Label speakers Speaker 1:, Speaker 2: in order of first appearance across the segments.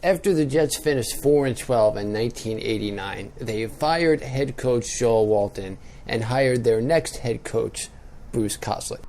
Speaker 1: After the Jets finished 4-12 in 1989, they fired head coach Joe Walton and hired their next head coach, Bruce Coslet.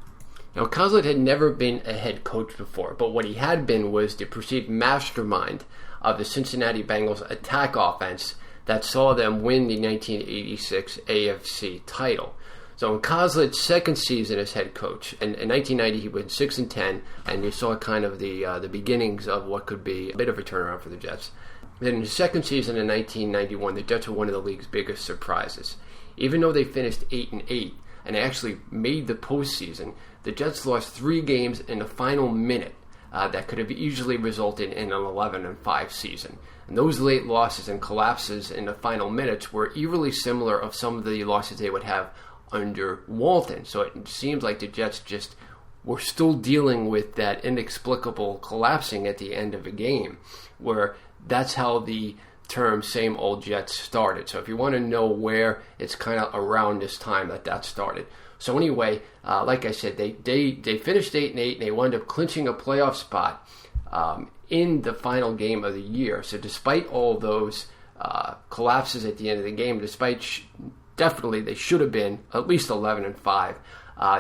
Speaker 1: Now, Coslet had never been a head coach before, but what he had been was the perceived mastermind of the Cincinnati Bengals attack offense that saw them win the 1986 AFC title. So in Coslet's second season as head coach, in 1990 he went 6-10, and you saw kind of the beginnings of what could be a bit of a turnaround for the Jets. Then in his second season in 1991, the Jets were one of the league's biggest surprises. Even though they finished 8-8 and they actually made the postseason, the Jets lost 3 games in the final minute that could have easily resulted in an 11-5 season. And those late losses and collapses in the final minutes were eerily similar of some of the losses they would have under Walton. So it seems like the Jets just were still dealing with that inexplicable collapsing at the end of a game, where that's how the term same old Jets started. So if you want to know where, it's kind of around this time that started. So anyway, like I said, they finished 8-8 and they wound up clinching a playoff spot in the final game of the year. So despite all those collapses at the end of the game, despite definitely they should have been at least 11-5,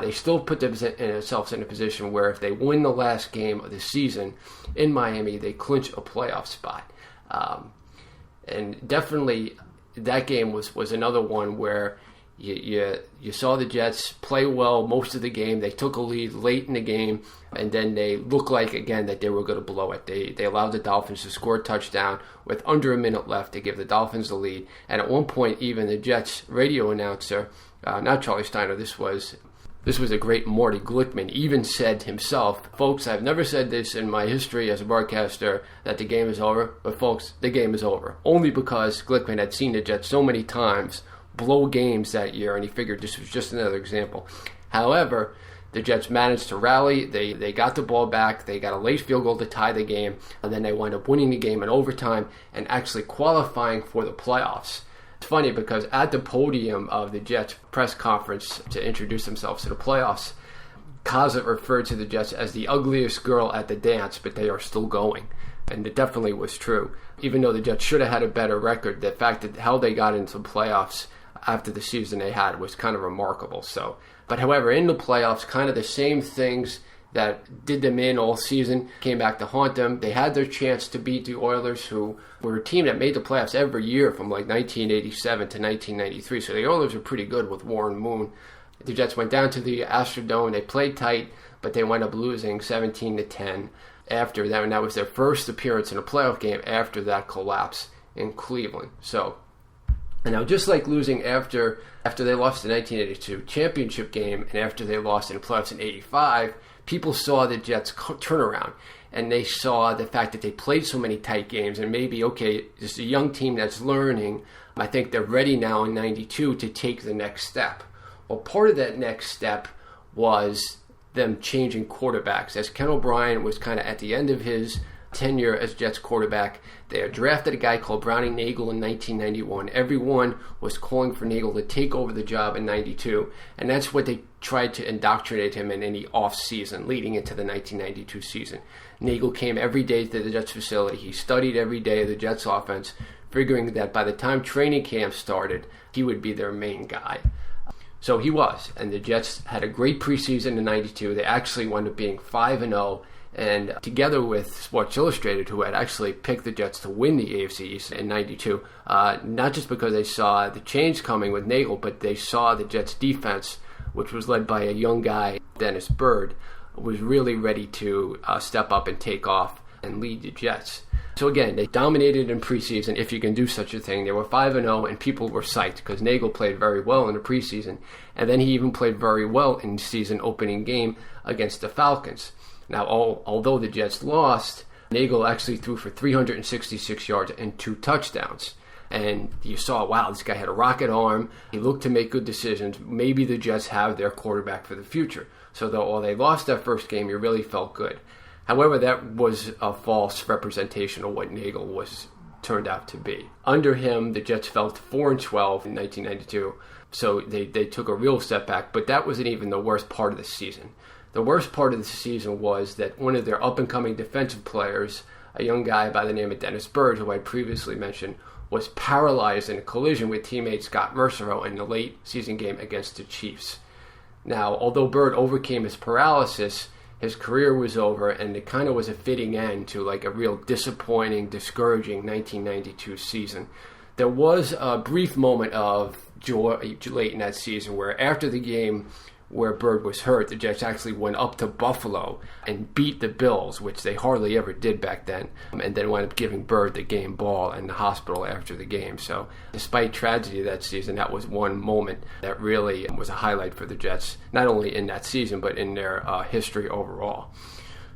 Speaker 1: they still put themselves in a position where if they win the last game of the season in Miami, they clinch a playoff spot. And definitely that game was another one where you saw the Jets play well most of the game. They took a lead late in the game, and then they looked like, again, that they were going to blow it. They allowed the Dolphins to score a touchdown with under a minute left to give the Dolphins the lead. And at one point, even the Jets radio announcer, not Charlie Steiner, this was a great Marty Glickman, even said himself, "Folks, I've never said this in my history as a broadcaster that the game is over, but folks, the game is over." Only because Glickman had seen the Jets so many times blow games that year, and he figured this was just another example. However, the Jets managed to rally. They got the ball back. They got a late field goal to tie the game, and then they wound up winning the game in overtime and actually qualifying for the playoffs. It's funny because at the podium of the Jets press conference to introduce themselves to the playoffs, Coslet referred to the Jets as the ugliest girl at the dance, but they are still going. And it definitely was true. Even though the Jets should have had a better record, the fact that how they got into the playoffs after the season they had was kind of remarkable. But however, in the playoffs, kind of the same things that did them in all season came back to haunt them. They had their chance to beat the Oilers, who were a team that made the playoffs every year from like 1987 to 1993. So the Oilers were pretty good with Warren Moon. The Jets went down to the Astrodome. They played tight, but they wound up losing 17-10 after that. And that was their first appearance in a playoff game after that collapse in Cleveland. And now, just like losing after they lost the 1982 championship game and after they lost in the playoffs in 85, people saw the Jets turn around, and they saw the fact that they played so many tight games, and maybe, okay, this is a young team that's learning. I think they're ready now in 92 to take the next step. Well, part of that next step was them changing quarterbacks. As Ken O'Brien was kind of at the end of his tenure as Jets quarterback, they had drafted a guy called Brownie Nagel in 1991. Everyone was calling for Nagel to take over the job in 92, and that's what they tried to indoctrinate him in the off-season leading into the 1992 season. Nagel came every day to the Jets facility. He studied every day of the Jets offense, figuring that by the time training camp started, he would be their main guy. So he was, and the Jets had a great preseason in 92. They actually wound up being 5-0, and together with Sports Illustrated, who had actually picked the Jets to win the AFC East in 92, not just because they saw the change coming with Nagel, but they saw the Jets defense, which was led by a young guy, Dennis Byrd, was really ready to step up and take off and lead the Jets. So again, they dominated in preseason, if you can do such a thing. They were 5-0, and people were psyched because Nagel played very well in the preseason, and then he even played very well in the season opening game against the Falcons. Now, although the Jets lost, Nagel actually threw for 366 yards and 2 touchdowns. And you saw, wow, this guy had a rocket arm. He looked to make good decisions. Maybe the Jets have their quarterback for the future. So though they lost that first game, you really felt good. However, that was a false representation of what Nagel turned out to be. Under him, the Jets fell to 4-12 in 1992. So they took a real step back. But that wasn't even the worst part of the season. The worst part of the season was that one of their up-and-coming defensive players, a young guy by the name of Dennis Byrd, who I previously mentioned, was paralyzed in a collision with teammate Scott Mercereau in the late season game against the Chiefs. Now, although Byrd overcame his paralysis, his career was over, and it kind of was a fitting end to like a real disappointing, discouraging 1992 season. There was a brief moment of joy late in that season where after the game where Byrd was hurt, the Jets actually went up to Buffalo and beat the Bills, which they hardly ever did back then, and then wound up giving Byrd the game ball in the hospital after the game. So despite tragedy that season, that was one moment that really was a highlight for the Jets, not only in that season, but in their history overall.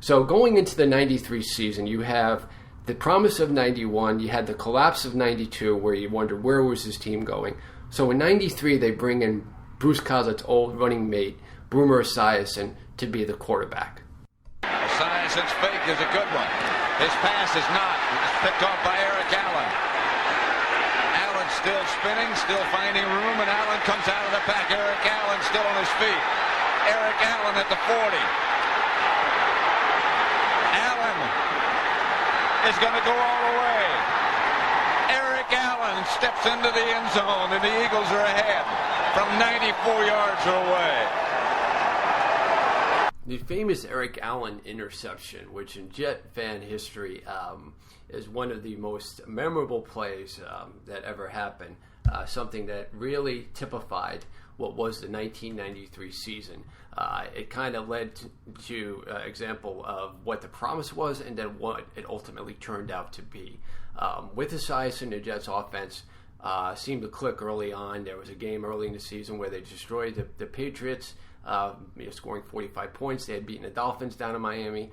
Speaker 1: So going into the 93 season, you have the promise of 91, you had the collapse of 92, where you wondered where was his team going. So in 93, they bring in Bruce Coslet's old running mate, Boomer Esiason, to be the quarterback.
Speaker 2: Esiason's fake is a good one. His pass is not. It's picked off by Eric Allen. Allen still spinning, still finding room, and Allen comes out of the pack. Eric Allen still on his feet. Eric Allen at the 40. Allen is going to go all the way. Eric Allen steps into the end zone, and the Eagles are ahead from 94 yards away.
Speaker 1: The famous Eric Allen interception, which in Jet fan history is one of the most memorable plays that ever happened, something that really typified what was the 1993 season. It kind of led to an example of what the promise was and then what it ultimately turned out to be. With Esiason, the Jets offense seemed to click early on. There was a game early in the season where they destroyed the Patriots, scoring 45 points. They had beaten the Dolphins down in Miami.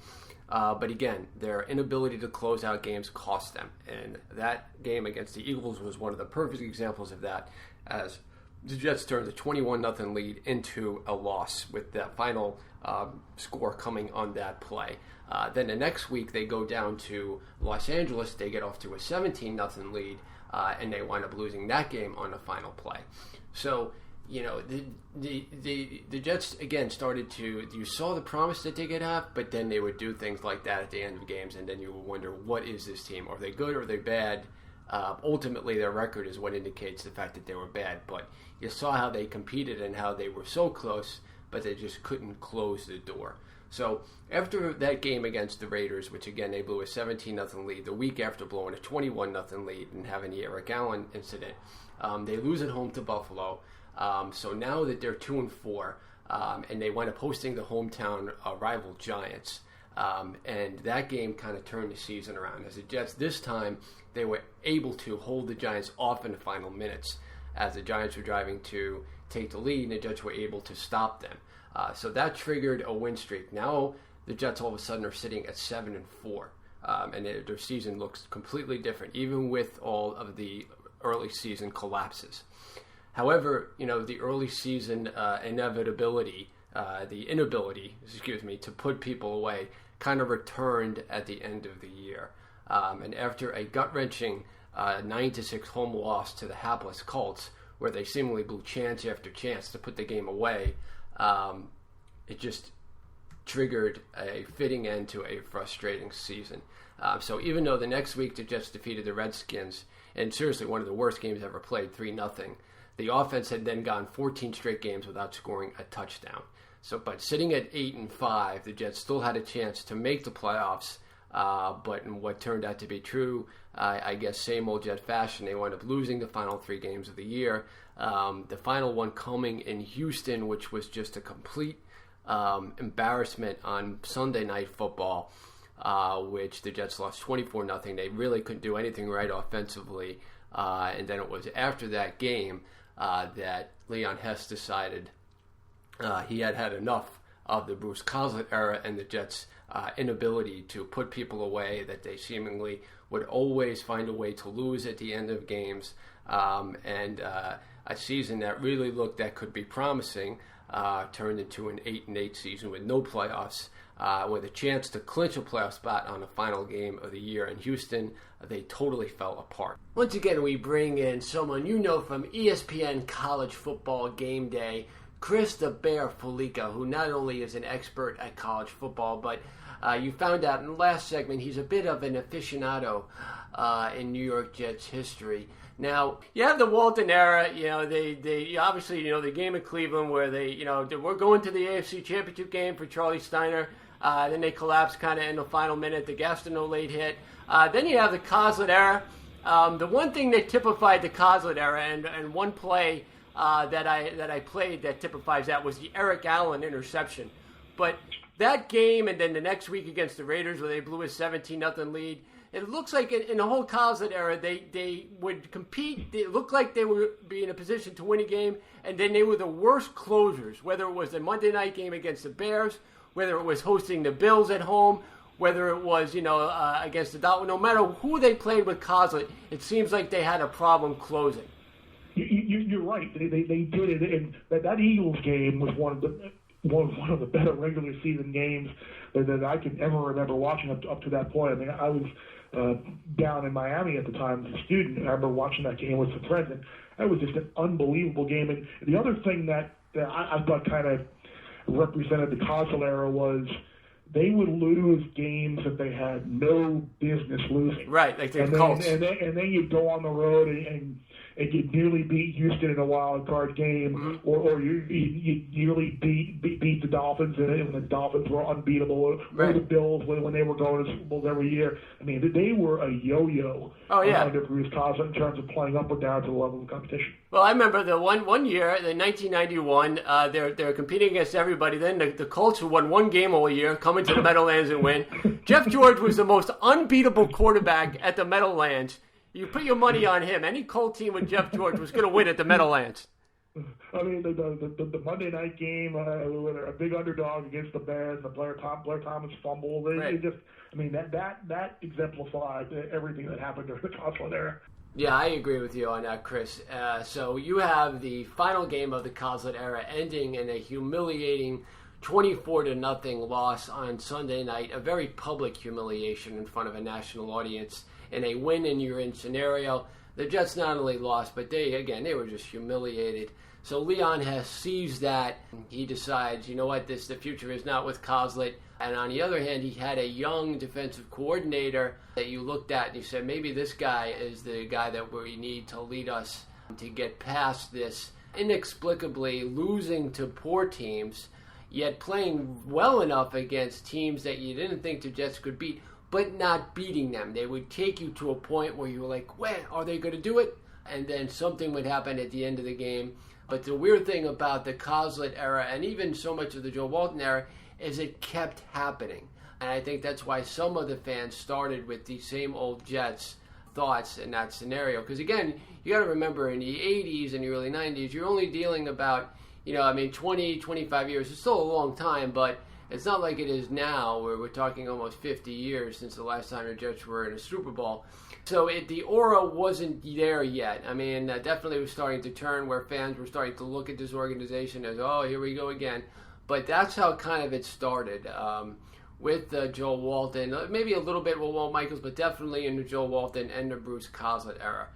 Speaker 1: But again, their inability to close out games cost them. And that game against the Eagles was one of the perfect examples of that, as the Jets turned a 21-0 lead into a loss with that final score coming on that play. Then the next week, they go down to Los Angeles. They get off to a 17-0 lead. And they wind up losing that game on the final play. So, you know, the Jets, again, started to, you saw the promise that they could have, but then they would do things like that at the end of games, and then you would wonder, what is this team? Are they good or are they bad? Ultimately, their record is what indicates the fact that they were bad, but you saw how they competed and how they were so close, but they just couldn't close the door. So after that game against the Raiders, which again they blew a 17-0 lead, the week after blowing a 21-0 lead and having the Eric Allen incident, they lose at home to Buffalo. So now that they're 2-4, and they wind up hosting the hometown rival Giants, and that game kind of turned the season around. As the Jets this time, they were able to hold the Giants off in the final minutes, as the Giants were driving to take the lead, and the Jets were able to stop them. So that triggered a win streak. Now the Jets all of a sudden are sitting at 7-4, and their season looks completely different, even with all of the early season collapses. However, you know, the early season inability to put people away kind of returned at the end of the year. And after a gut-wrenching 9-6 home loss to the hapless Colts, where they seemingly blew chance after chance to put the game away, it just triggered a fitting end to a frustrating season. So even though the next week the Jets defeated the Redskins, and seriously one of the worst games ever played, 3-0, the offense had then gone 14 straight games without scoring a touchdown. So, but sitting at 8-5, the Jets still had a chance to make the playoffs. But in what turned out to be true, I guess same old Jet fashion, they wound up losing the final 3 games of the year. The final one coming in Houston, which was just a complete embarrassment on Sunday Night Football, which the Jets lost 24-0. They really couldn't do anything right offensively. And then it was after that game that Leon Hess decided he had had enough of the Bruce Coslet era and the Jets' inability to put people away, that they seemingly would always find a way to lose at the end of games, and a season that really looked that could be promising turned into an 8-8 season with no playoffs, with a chance to clinch a playoff spot on the final game of the year in Houston. They totally fell apart. Once again, we bring in someone you know from ESPN College Football Gameday, Chris the Bear Fallica, who not only is an expert at college football, but You found out in the last segment he's a bit of an aficionado in New York Jets history. Now, you have the Walton era, they obviously, the game in Cleveland where they were going to the AFC Championship game for Charlie Steiner. Then they collapsed kind of in the final minute, the Gastineau late hit. Then you have the Coslet era. The one thing that typified the Coslet era, and one play that I played that typifies that, was the Eric Allen interception. But that game, and then the next week against the Raiders where they blew a 17-0 lead, it looks like in the whole Coslet era, they would compete. It looked like they would be in a position to win a game, and then they were the worst closers, whether it was the Monday night game against the Bears, whether it was hosting the Bills at home, whether it was, against the Dolphins. No matter who they played with Coslet, it seems like they had a problem closing.
Speaker 3: You're right. They did it, and that Eagles game was one of the better regular season games that I can ever remember watching up to that point. I mean, I was down in Miami at the time as a student, and I remember watching that game with some friends, and that was just an unbelievable game. And the other thing that I thought kind of represented the Coslet era was they would lose games that they had no business losing.
Speaker 1: Right, like the Colts.
Speaker 3: And then you'd go on the road and you'd nearly beat Houston in a wild card game, or you nearly beat the Dolphins, and the Dolphins were unbeatable, or the Bills when they were going to Super Bowls every year. I mean, they were a yo-yo under Bruce Coslet in terms of playing up or down to the level of competition.
Speaker 1: Well, I remember the one year, the 1991, they're competing against everybody. Then the Colts, who won one game all year, come into the Meadowlands and win. Jeff George was the most unbeatable quarterback at the Meadowlands. You put your money on him. Any Colt team with Jeff George was going to win at the Meadowlands.
Speaker 3: I mean, the Monday night game, with a big underdog against the Bears, the Blair Thomas fumble. That exemplified everything that happened during the Coslet era.
Speaker 1: Yeah, I agree with you on that, Chris. So you have the final game of the Coslet era ending in a humiliating 24-0 loss on Sunday night, a very public humiliation in front of a national audience. In a win-and-you're-in scenario, the Jets not only lost, but they were just humiliated. So Leon has seized that. He decides, you know what, the future is not with Coslet. And on the other hand, he had a young defensive coordinator that you looked at and you said, maybe this guy is the guy that we need to lead us to get past this inexplicably losing to poor teams, yet playing well enough against teams that you didn't think the Jets could beat, but not beating them. They would take you to a point where you were like, when are they going to do it? And then something would happen at the end of the game. But the weird thing about the Coslet era, and even so much of the Joe Walton era, is it kept happening. And I think that's why some of the fans started with the same old Jets thoughts in that scenario. Because again, you got to remember, in the 80s and the early 90s, you're only dealing about, 20, 25 years. It's still a long time, but it's not like it is now, where we're talking almost 50 years since the last time the Jets were in a Super Bowl. So the aura wasn't there yet. I mean, definitely was starting to turn, where fans were starting to look at this organization as, oh, here we go again. But that's how kind of it started with Joe Walton. Maybe a little bit with Walt Michaels, but definitely in the Joe Walton and the Bruce Coslet era.